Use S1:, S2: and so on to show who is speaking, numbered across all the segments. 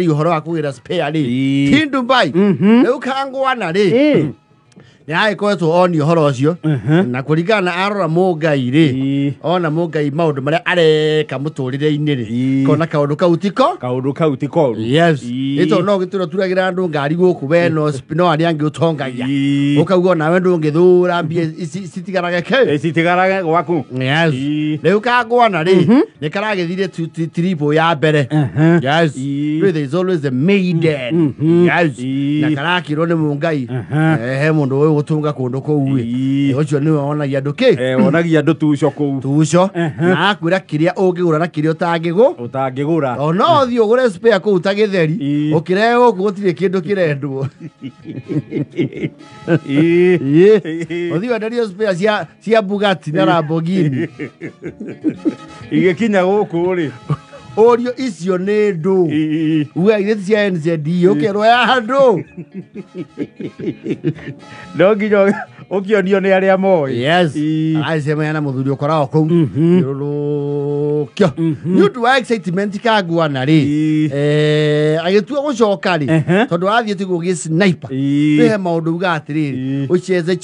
S1: uhoro wa kugira spare ri tindu bai riu Kangwana ri ya ikoetwo oni uhoro ucio na kurigana arora Mungai ri ona Mungai maundu maria areka muturire-ini ri kona kaundu kautiko yes ito no gituro turagira andu ngari guku we no ari angi utongagia ukauga nawe ndungithura mbia citigarage
S2: citigarage gwaku
S1: yes riu Kangwana ri ni karagithire triple ya mbere yes there is always a maiden yes na karakirwo ni Mungai he mundu gutunga kundu kou ucio ni wonagia andu
S2: wonagia andu tuco
S1: na akwira kiria ungigura na kiria
S2: utangigura
S1: no thio ugure spare kou ta githeri ukireo gutire kindu kirendwo othi wenderio spare cia Bugatti na Lamborghini
S2: igikinya guku ri
S1: orio icio ni ndu uga ire cia NZD ukerwo ya handu
S2: no nginya ukionio ni aria moi
S1: yes aisema na muthuri ukorao kou rurukio ni undu wa excitement Kangwana ri agitua gucoka ri tondu athie tigu gi sniper he maundu uga atiriri ucheze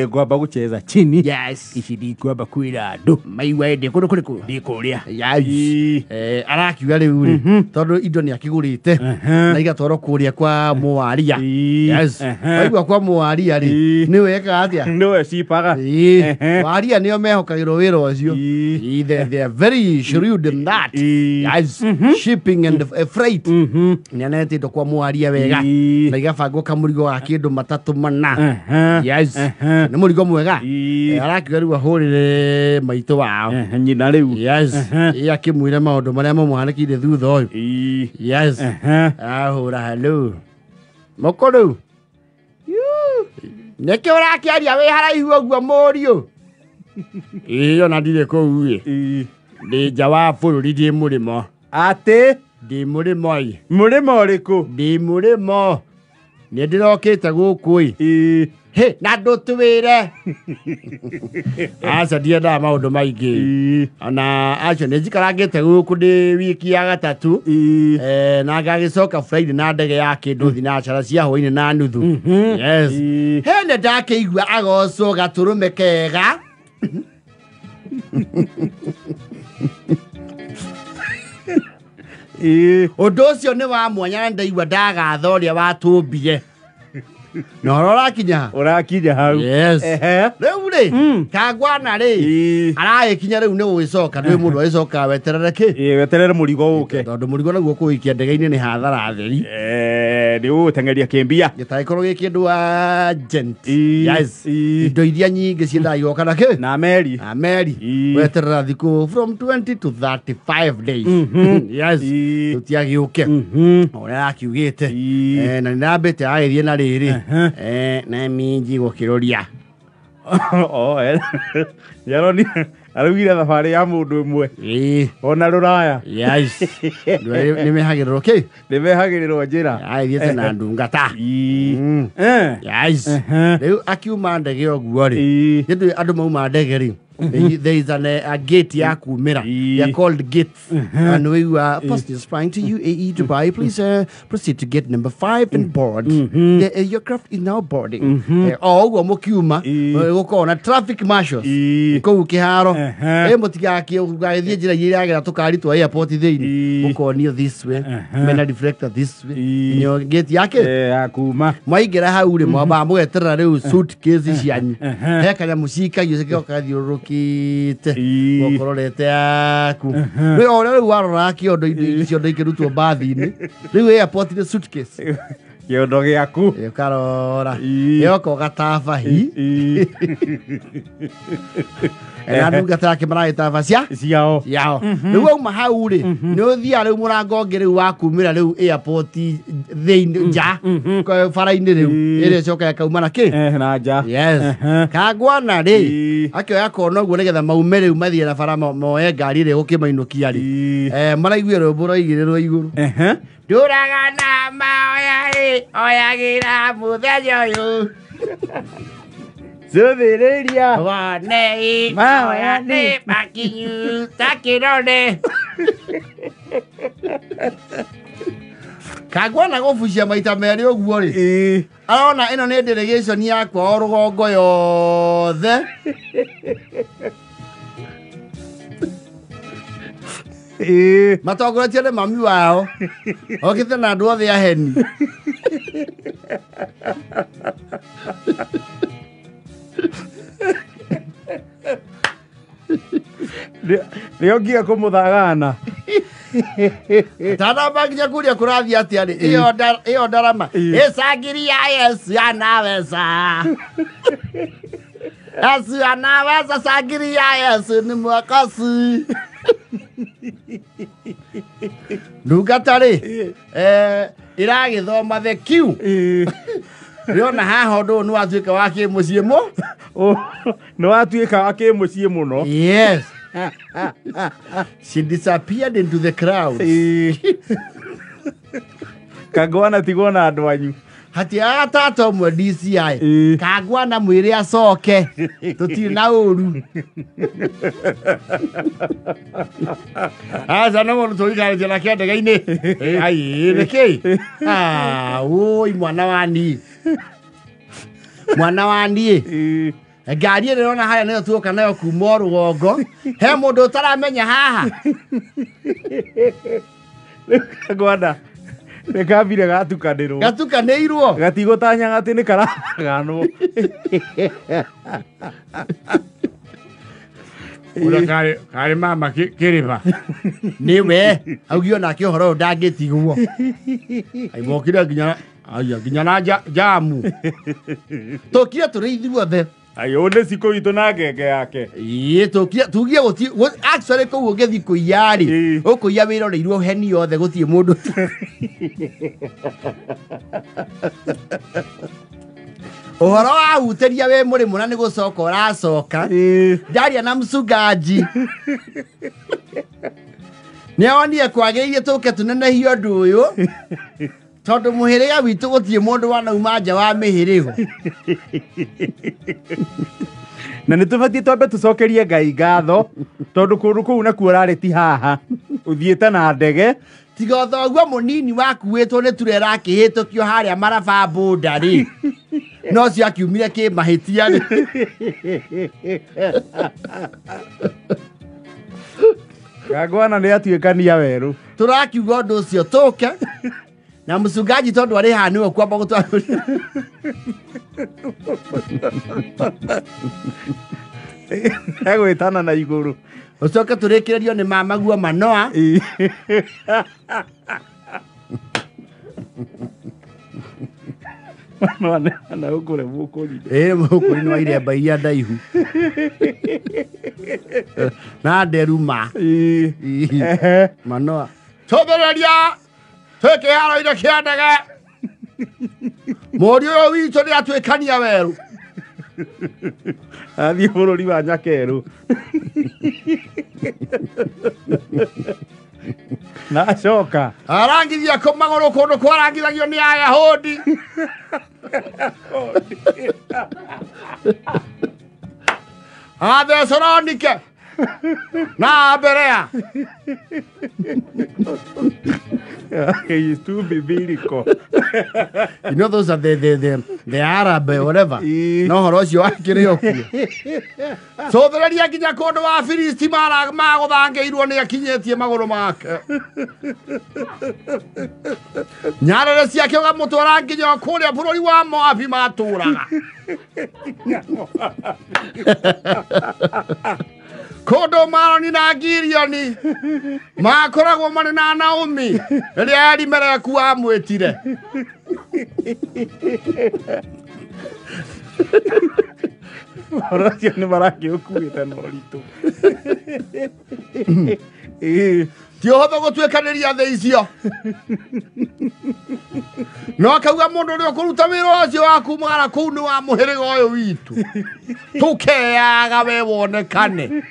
S2: ngwamba gucheza chini
S1: yes
S2: ici ndikwamba kwira andu
S1: maiwa ndi kundu kuriku
S2: ndi kuria
S1: yes arakiuga riu ri tondu indo ni akigurite na igatwaro kuria kwa muwaria yes aigua kwa muwaria ri ni weka atia
S2: no cipaga
S1: waria nio mehokagirwo wira ucio they are very shrewd in that yes shipping and freight ni anete ndo kwa muwaria wega na igabangwo kamurigo ga kindu matatu mana yes ni murigo mwega arakiuga riu ahurire maitu wao
S2: nyina riu
S1: yes akimwira maundu maria mamuhanĩkĩire thutha ũyũ yes ahũra hello mũkũrũ nĩkĩ ũrakĩaria wĩ haraihu ũguo mũriũ ona ndirĩ kũu ndĩ nja wa bũrũri ndĩ mũrĩmo
S2: atĩ
S1: ndĩ mũrĩmo
S2: mũrĩmo ũrĩkũ
S1: ndĩ mũrĩmo nĩ ndĩrokĩte gũkũ he na ndũtwĩre aca ndiendaga maũndũ maingĩ ona acio nĩ njikarangĩte gũkũ ndĩ wiki ya gatatu na ngagĩcoka Friday na ndege ya kĩndũ thinacara cia hwainĩ na nuthu yes he nĩ ndakĩigua agocwo gatũrũme kega ũndũ ũcio nĩ wa mwanya ndaigua ndagatha ũrĩa watũmbire no
S2: urakinya hau
S1: yes riu ri Kangwana ri aragikinya riu ni gugicoka ndwi mundu agicoka weterere ki
S2: weterere murigo uke
S1: tondu murigo naguo kuikia ndege-ini ni hathara theri
S2: ni utengeria kimbia
S1: gitaikorwo gi kindu agent yes indo iria nyingi ciendaga igoka na ki
S2: na meri
S1: weterera thiku from 20 to 35 days yes tutiagiuke oria akiugite na ninambite agithie na riri na minji gukiroria
S2: yaroni arugire thabari ya mundu imwe ona ruraya
S1: yes nimehagirirwo ki
S2: nimehagirirwo njira
S1: aithiete na ndungata yes riu akiuma ndege oguo ri andu mauma ndege ri there is a gate ya kumira they are called gates and we were passengers flying to UAE Dubai please proceed to gate number 5 and board the aircraft is now boarding uguo mukiuma gukorwo na traffic marshals kou kiharo mutigaki ugagithie njira iria iragera tukari twa airport thiini mukonio this way mena reflector this way nyo gate yake
S2: akuma
S1: mwaingira hau ri mwamba mugeterera riu suitcase cianyu he kanya mucikagio cikokathiuruki gokororete aku riu ore riu warora kiondo icio ndo ikirutwo bathi-ini riu airport ni suitcase
S2: kiondo giaku
S1: karora yoko gatabahi na ndungata yake maragĩtaba ciao riu auma hau ri nĩ ũthia riu mũrango ũngĩ riu wa kumĩra riu airport thĩinĩ nja bara-inĩ riu ĩrĩa ĩcoka ĩkauma na kĩ
S2: na nja
S1: yes Kangwana ri akĩoya kona ũguo nĩgetha maume riu mathiĩ na bara moe ngari ĩrĩa gũkĩmainũkia ri maraigua rwĩmbo rwaigĩrĩrwo igũrũ ndũragana maoya oyagĩra mũthenya ũyũ
S2: Zuviriria
S1: Wane Mawane Makinyu Takirone Kangwana gobucia maita meri oguo ri. Arona ino ni delegation yakwa o rugongo yothe. Matongoretie ni mami wao. Okite na andu othe aheni.
S2: Rio ngia kumuthagana.
S1: Tada bagia kuria kurathi atia ri. Iyo ndarama. Esagiria Yesu anaweza. Yesu anaweza sagiria Yesu ni mwakasi. Ndugatari iragithoma the Q. Riona haha undu nu atuika wa kimucii mo.
S2: No atuika wa kimucii muno.
S1: Yes. She disappeared into the crowd.
S2: Kangwana tigona andu anyu.
S1: Hati atata umwe DCI. Kangwana mwire acoke. Tutiri na uru. Asa no mundu tuikara jela kiandega-ini. Ai reke. Oi mwana wani. Mwana wani. Ngari ĩrĩa ũrona harĩa nĩyo tuoka nayo kuma rũgongo. He mũndũ ũtaramenya haha.
S2: Kangwana nĩ kambire gatukanĩrwo.
S1: Gatukanĩirwo.
S2: Gatigũtanyaga atĩ nĩ karaganwo.
S1: Ũrĩa karĩ mama kĩrĩba. Nĩwe augio nake ũhoro ũyũ ndangĩtigwo. Aimokire nginya na jamu. Tũkire tũrĩ ithuothe.
S2: Ayo nĩ cikũ itũ na ngenge yake.
S1: Tugie gũthiĩ actually kũu ũngĩthiĩ kũiya rĩ ũkũiya wĩroreirwo heni yothe gũtirĩ mũndũ. Ũhoro wa hutĩria wĩ mũrĩmo na nĩ gũcoka ũracoka. Ndaria na mchungaji. Nĩonire kwagĩrĩire tũke tũnenehie ũndũ ũyũ. Tondu muhiriga witu gutie mundu wanauma nja wa mihirigo.
S2: Na nitubatie twambe tucokerie Ngai ngatho tondu kundu kuu nakuo urari ti haha uthiete na ndege
S1: tiga thoguo munini wakuitwo ni turera akihitukio haria maraba boda ri no cio akiumire ki mahitia ri.
S2: Kangwana ni atuikania weru
S1: turakiuga undu ucio tuke na mchungaji tondu ari haha niwe kwamba gutwaruria.
S2: Egwitana na iguru
S1: ucoke turikirerio ni mamaguo manoa.
S2: Na ukure mukuri
S1: mukuri no iremba iria ndaihu na nderuma manoa cothereria tweke haro-inĩ kĩa ndege mũriũ ũyũ witũ nĩ atuĩkania werũ
S2: athiĩ bũrũri wa Nyakerũ na acoka
S1: arangithia magũrũ kũndũ kwarangithagio nĩ Ayahudi. Athesalonike na Berea.
S2: He is too biblical.
S1: You know those are the Arab whatever. No horo cio akĩrĩ okuo. Cothereria nginya kũndũ wa Filisti magũthangĩirwo nĩ akinyĩtie magũrũ make. Nyarĩrĩ ciake ũgamũtwara nginya kũrĩa bũrũri wa Moabi matũraga. Kodo maroni na Girioni makoragwo marĩ na Naomi rĩrĩa Elimeleki amwĩtire.
S2: Oracio nĩ marakĩũkuĩte na ũritũ.
S1: Ti ũhũthũ gũtuĩkanĩria thĩ icio. No akauga mũndũ ũrĩa ũkũruta wĩra ũcio wa kumagara kũu nĩ wa mũhĩrĩga ũyũ witũ. Tũkeaga we wonekane.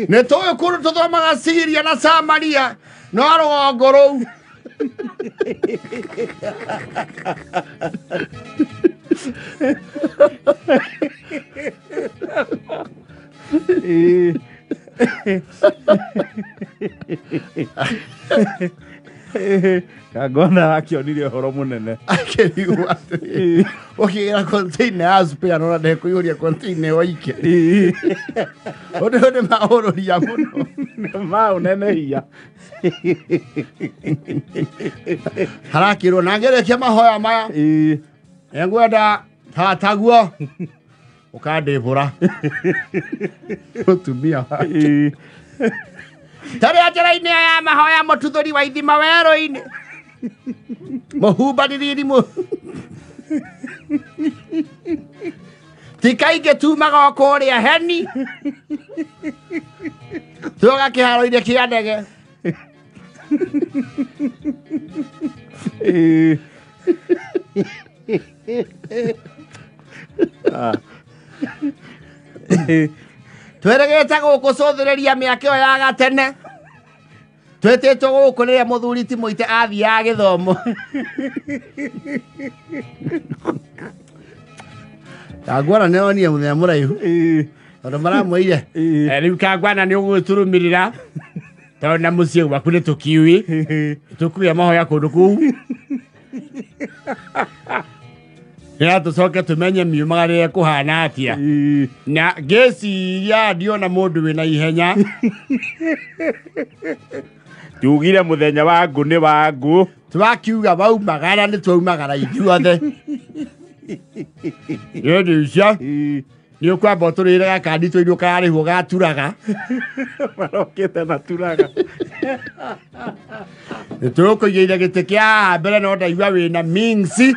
S1: Nĩ tũĩ kũndũ tũthomaga Syria na Samaria no rũgongo rũu.
S2: Kangwana akionire horo munene.
S1: Akĩrigwo ũkĩgĩra container ya spare no ndekũiyũria container waike. Ũndũ maũrũria mũno.
S2: Maũnenehia.
S1: Harakĩrwo na ngerekia mahoya maya. Ngwenda taguo ũkandĩmbũra. Mũtumia wake. Tarĩa njĩra-inĩ ya mahoya mũtuthũri wa ithima werũ-inĩ. Mũhumbanĩri irimũ. Ti kaingĩ tumaga o kũrĩa heni. Tuoga kĩharo-inĩ kĩa ndege. Tweregete gũkũ cũthĩrĩria mĩaka ĩyo ya gatene. Twĩtĩtwo gũkũ rĩrĩa mũthuri ti mũite athiaga gĩthomo. Kangwana nĩonire mũthenya mũraihu. Tondũ maramwĩire rĩu Kangwana nĩũgũgĩtũrũmĩrĩra tondũ na mũciĩ gwaku nĩtũkiuĩ tũkuge mahoya kũndũ kũu. Nĩra tũcoke tũmenye miumagarĩre kũhana atĩa. Na ngĩciria ndiona mũndũ wĩna ihenya.
S2: Tugire mũthenya wa ngũ nĩ wa ngũ.
S1: Twakiuga baumagara nĩtwaumagara ithuothe. Nĩũndũ ũcio nĩũkwamba ũtũrĩre gakandi tũirũ karĩhwo gaturaga.
S2: Marokĩte na turaga.
S1: Nĩtũkũigĩire gĩtĩ kĩa mbere no ndaigua wĩna minsi.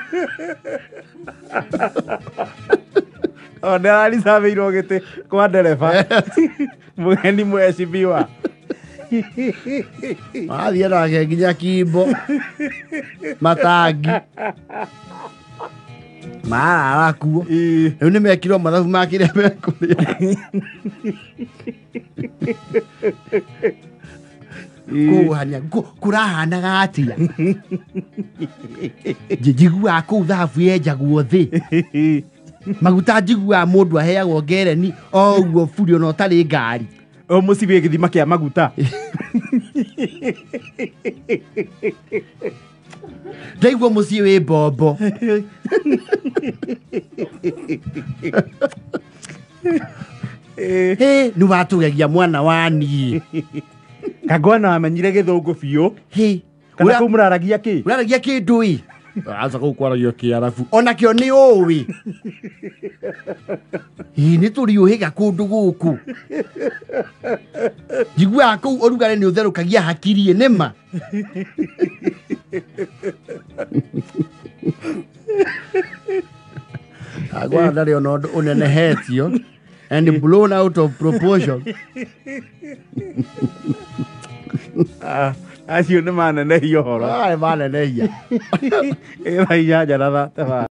S2: O nĩararicabĩirwo gĩtĩ kwa ndereba. Mũgeni mwecibiwa.
S1: Mathiĩ nake nginya kimbo. Matangi. Marara kuo. Rĩu nĩmekirwo mathabu ma kĩrĩa mekũrĩa. Kũhanya kũrahanaga atĩa. Njiguaga kũu thahabu yenjagwo thĩ. Maguta njiguaga mũndũ aheagwo ngereni o ũguo buri ona ũtarĩ ngari.
S2: O mũcibi gĩthima kĩa maguta.
S1: Ndaigua mũciĩ wĩ mbombo. Nĩ watũgegia mwana wa niĩ.
S2: Kangwana amenyire gĩthũngũ biũ. Kana kũu mũraragia kĩ?
S1: Mũraragia kĩndũ ĩ. Aca kũu kwaragio kĩarabu. Onakĩo nĩ ũĩ. Nĩ tũriũhĩga kũndũ gũkũ. Njiguaga kũu ũrugarĩ nĩ ũtherũkagia hakiri nĩma. Kangwana ndarĩ ona ũndũ ũnenehetio and blown out of proportion.
S2: Acio nĩ manenehia ũhoro.
S1: Manenehia.
S2: Ĩra iya njaratha.